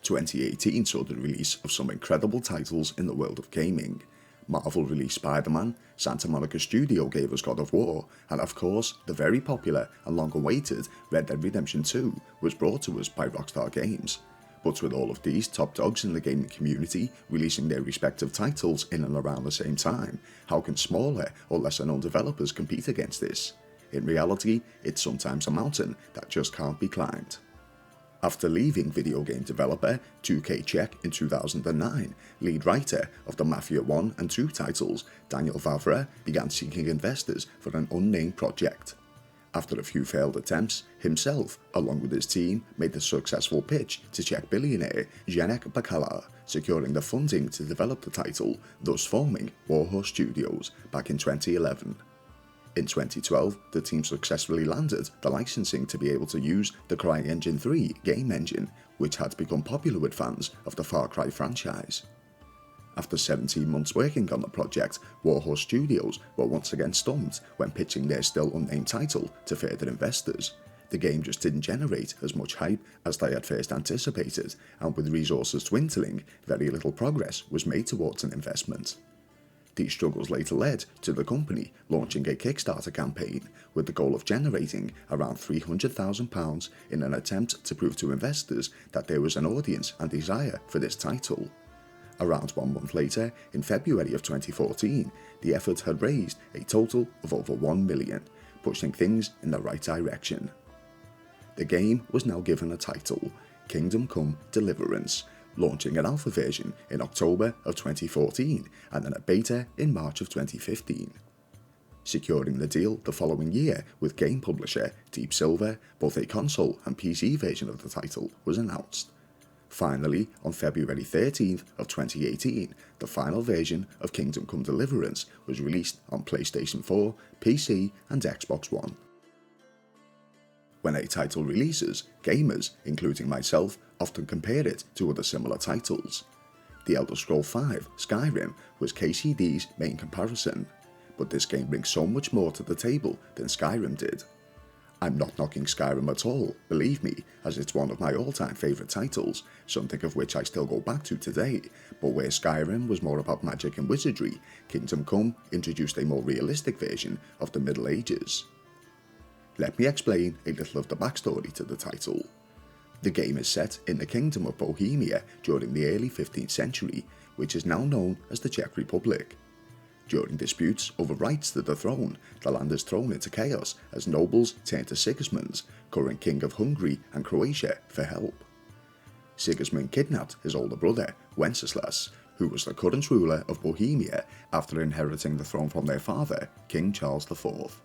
2018 saw the release of some incredible titles in the world of gaming. Marvel released Spider-Man, Santa Monica Studio gave us God of War, and of course, the very popular and long-awaited Red Dead Redemption 2 was brought to us by Rockstar Games. But with all of these top dogs in the gaming community releasing their respective titles in and around the same time, how can smaller or lesser known developers compete against this? In reality, it's sometimes a mountain that just can't be climbed. After leaving video game developer 2K Czech in 2009, lead writer of the Mafia 1 and 2 titles, Daniel Vavra, began seeking investors for an unnamed project. After a few failed attempts, himself, along with his team, made the successful pitch to Czech billionaire Zdeněk Bakala, securing the funding to develop the title, thus forming Warhorse Studios back in 2011. In 2012, the team successfully landed the licensing to be able to use the CryEngine 3 game engine, which had become popular with fans of the Far Cry franchise. After 17 months working on the project, Warhorse Studios were once again stumped when pitching their still unnamed title to further investors. The game just didn't generate as much hype as they had first anticipated, and with resources dwindling, very little progress was made towards an investment. These struggles later led to the company launching a Kickstarter campaign with the goal of generating around £300,000 in an attempt to prove to investors that there was an audience and desire for this title. Around 1 month later, in February of 2014, the effort had raised a total of over £1 million, pushing things in the right direction. The game was now given a title, Come Deliverance, launching an alpha version in October of 2014 and then a beta in March of 2015. Securing the deal the following year with game publisher Deep Silver, both a console and PC version of the title was announced. Finally, on February 13th of 2018, the final version of Come Deliverance was released on PlayStation 4, PC and Xbox One. When a title releases, gamers, including myself, often compare it to other similar titles. The Elder Scrolls V Skyrim was KCD's main comparison, but this game brings so much more to the table than Skyrim did. I'm not knocking Skyrim at all, believe me, as it's one of my all-time favourite titles, something of which I still go back to today, but where Skyrim was more about magic and wizardry, Kingdom Come introduced a more realistic version of the Middle Ages. Let me explain a little of the backstory to the title. The game is set in the Kingdom of Bohemia during the early 15th century, which is now known as the Czech Republic. During disputes over rights to the throne, the land is thrown into chaos as nobles turn to Sigismund, current king of Hungary and Croatia, for help. Sigismund kidnapped his older brother, Wenceslas, who was the current ruler of Bohemia after inheriting the throne from their father, King Charles IV.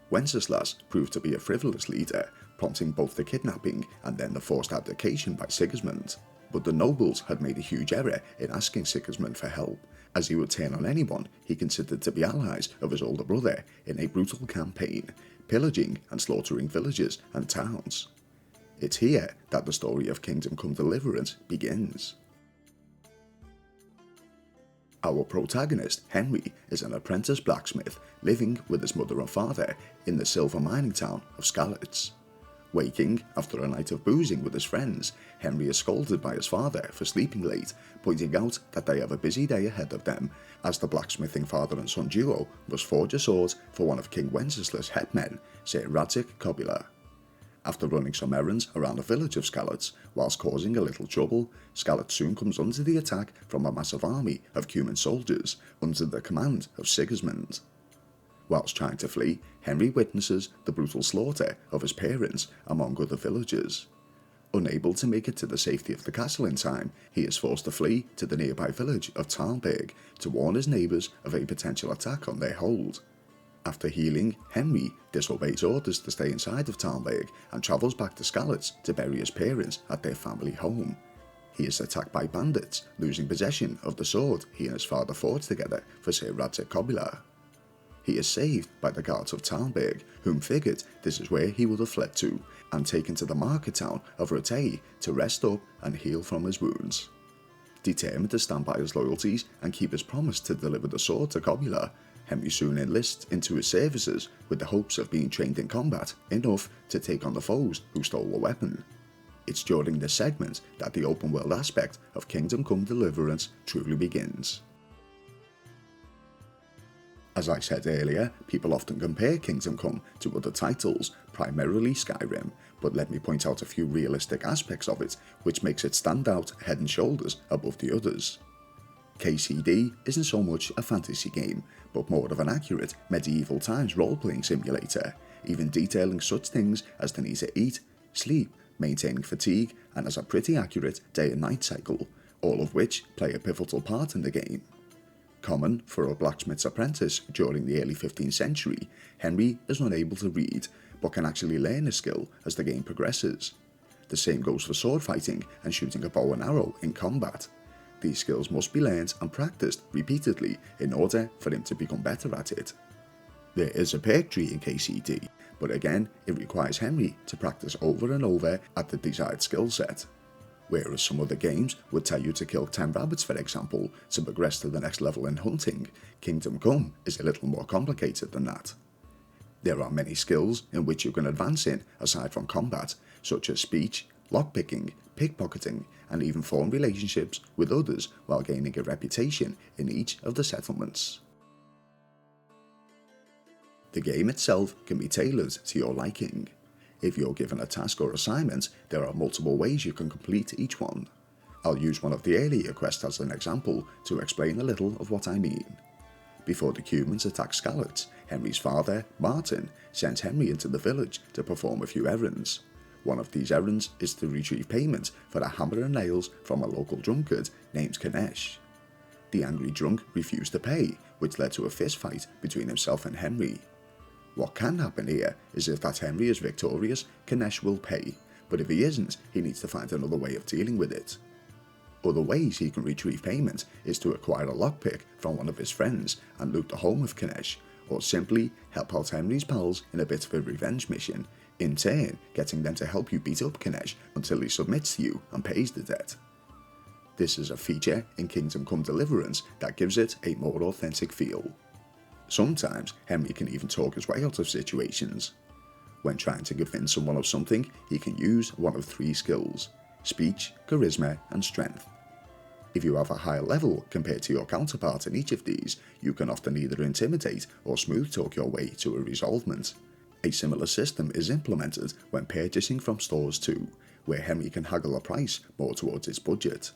Wenceslas proved to be a frivolous leader, prompting both the kidnapping and then the forced abdication by Sigismund. But the nobles had made a huge error in asking Sigismund for help, as he would turn on anyone he considered to be allies of his older brother in a brutal campaign, pillaging and slaughtering villages and towns. It's here that the story of Come Deliverance begins. Our protagonist, Henry, is an apprentice blacksmith living with his mother and father in the silver mining town of Skalitz. Waking after a night of boozing with his friends, Henry is scolded by his father for sleeping late, pointing out that they have a busy day ahead of them, as the blacksmithing father and son duo must forge a sword for one of King Wenceslas' headmen, Sir Radzik Kobila. After running some errands around the village of Skalitz, whilst causing a little trouble, Skalitz soon comes under the attack from a massive army of human soldiers under the command of Sigismund. Whilst trying to flee, Henry witnesses the brutal slaughter of his parents among other villagers. Unable to make it to the safety of the castle in time, he is forced to flee to the nearby village of Talmberg to warn his neighbours of a potential attack on their hold. After healing, Henry disobeys orders to stay inside of Talmberg and travels back to Skalitz to bury his parents at their family home. He is attacked by bandits, losing possession of the sword he and his father forged together for Sir Radzik Kobila. He is saved by the guards of Talmberg, whom figured this is where he would have fled to, and taken to the market town of Rotay to rest up and heal from his wounds. Determined to stand by his loyalties and keep his promise to deliver the sword to Kobila, Henry soon enlists into his services with the hopes of being trained in combat enough to take on the foes who stole the weapon. It's during this segment that the open world aspect of Kingdom Come Deliverance truly begins. As I said earlier, people often compare Kingdom Come to other titles, primarily Skyrim, but let me point out a few realistic aspects of it which makes it stand out head and shoulders above the others. KCD isn't so much a fantasy game, but more of an accurate medieval times role-playing simulator, even detailing such things as the need to eat, sleep, maintaining fatigue, and has a pretty accurate day and night cycle, all of which play a pivotal part in the game. Common for a blacksmith's apprentice during the early 15th century, Henry is unable to read, but can actually learn a skill as the game progresses. The same goes for sword fighting and shooting a bow and arrow in combat. These skills must be learned and practiced repeatedly in order for him to become better at it. There is a perk tree in KCD, but again it requires Henry to practice over and over at the desired skill set. Whereas some other games would tell you to kill 10 rabbits for example to progress to the next level in hunting, Kingdom Come is a little more complicated than that. There are many skills in which you can advance in aside from combat, such as speech, lockpicking, pickpocketing, and even form relationships with others while gaining a reputation in each of the settlements. The game itself can be tailored to your liking. If you're given a task or assignment, there are multiple ways you can complete each one. I'll use one of the earlier quests as an example to explain a little of what I mean. Before the humans attack Skalitz, Henry's father, Martin, sends Henry into the village to perform a few errands. One of these errands is to retrieve payment for a hammer and nails from a local drunkard named Kanesh. The angry drunk refused to pay, which led to a fist fight between himself and Henry. What can happen here is if that Henry is victorious, Kanesh will pay, but if he isn't, he needs to find another way of dealing with it. Other ways he can retrieve payment is to acquire a lockpick from one of his friends and loot the home of Kanesh, or simply help out Henry's pals in a bit of a revenge mission, in turn getting them to help you beat up Kanesh until he submits to you and pays the debt. This is a feature in Kingdom Come Deliverance that gives it a more authentic feel. Sometimes Henry can even talk his way out of situations. When trying to convince someone of something, he can use one of 3 skills: speech, charisma, and strength. If you have a higher level compared to your counterpart in each of these, you can often either intimidate or smooth talk your way to a resolvement. A similar system is implemented when purchasing from stores too, where Henry can haggle a price more towards his budget.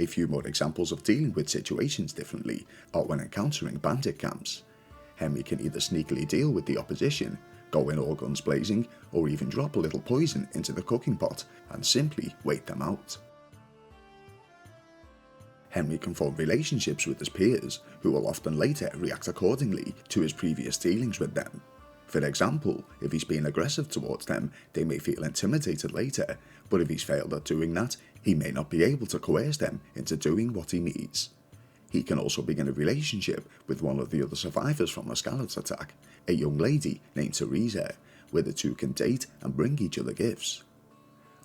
A few more examples of dealing with situations differently are when encountering bandit camps. Henry can either sneakily deal with the opposition, go in all guns blazing, or even drop a little poison into the cooking pot and simply wait them out. Henry can form relationships with his peers, who will often later react accordingly to his previous dealings with them. For example, if he's being aggressive towards them, they may feel intimidated later, but if he's failed at doing that, he may not be able to coerce them into doing what he needs. He can also begin a relationship with one of the other survivors from the Skalitz attack, a young lady named Teresa, where the two can date and bring each other gifts.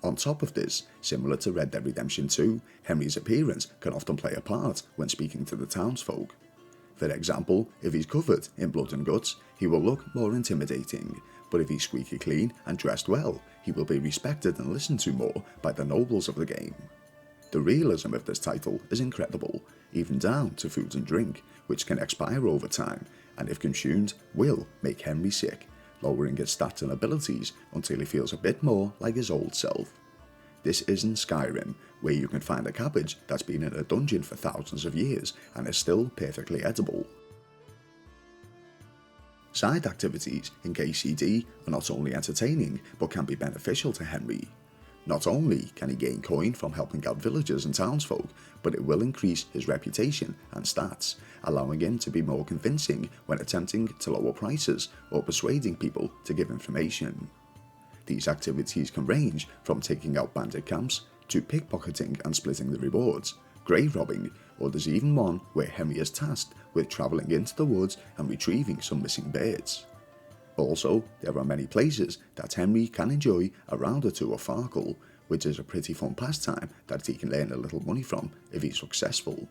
On top of this, similar to Red Dead Redemption 2, Henry's appearance can often play a part when speaking to the townsfolk. For example, if he's covered in blood and guts, he will look more intimidating, but if he's squeaky clean and dressed well, he will be respected and listened to more by the nobles of the game. The realism of this title is incredible, even down to food and drink, which can expire over time, and if consumed, will make Henry sick, lowering his stats and abilities until he feels a bit more like his old self. This isn't Skyrim, where you can find a cabbage that's been in a dungeon for thousands of years and is still perfectly edible. Side activities in KCD are not only entertaining, but can be beneficial to Henry. Not only can he gain coin from helping out villagers and townsfolk, but it will increase his reputation and stats, allowing him to be more convincing when attempting to lower prices or persuading people to give information. These activities can range from taking out bandit camps, to pickpocketing and splitting the rewards, grave robbing, or there's even one where Henry is tasked with travelling into the woods and retrieving some missing birds. Also, there are many places that Henry can enjoy a round or two of Farkle, which is a pretty fun pastime that he can earn a little money from if he's successful.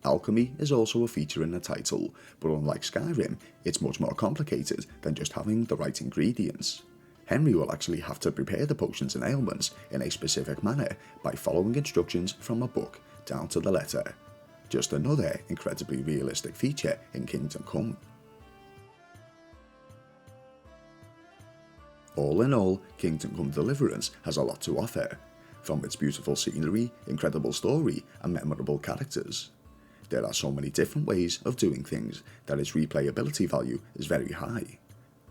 Alchemy is also a feature in the title, but unlike Skyrim, it's much more complicated than just having the right ingredients. Henry will actually have to prepare the potions and ailments in a specific manner by following instructions from a book down to the letter. Just another incredibly realistic feature in Kingdom Come. All in all, Kingdom Come Deliverance has a lot to offer, from its beautiful scenery, incredible story, and memorable characters. There are so many different ways of doing things that its replayability value is very high.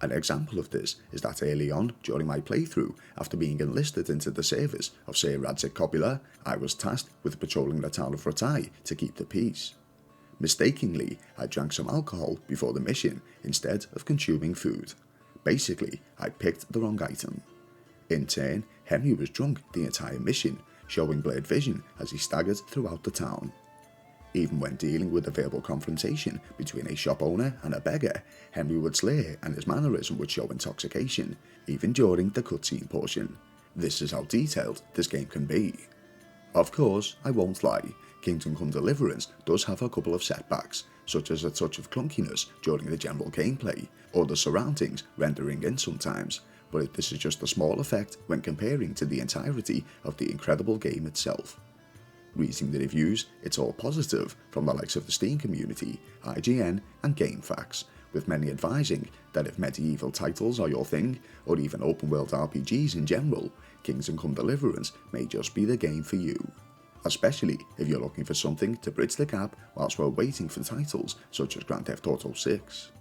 An example of this is that early on during my playthrough, after being enlisted into the service of Sir Radzik Copula, I was tasked with patrolling the town of Ratai to keep the peace. Mistakenly, I drank some alcohol before the mission instead of consuming food. Basically, I picked the wrong item. In turn, Henry was drunk the entire mission, showing blurred vision as he staggered throughout the town. Even when dealing with a verbal confrontation between a shop owner and a beggar, Henry would slur and his mannerism would show intoxication, even during the cutscene portion. This is how detailed this game can be. Of course, I won't lie, Kingdom Come Deliverance does have a couple of setbacks, such as a touch of clunkiness during the general gameplay, or the surroundings rendering in sometimes, but this is just a small effect when comparing to the entirety of the incredible game itself. Reading the reviews, it's all positive from the likes of the Steam community, IGN and GameFAQs, with many advising that if medieval titles are your thing, or even open world RPGs in general, Kingdom Come Deliverance may just be the game for you. Especially if you're looking for something to bridge the gap whilst we're waiting for titles such as Grand Theft Auto 6.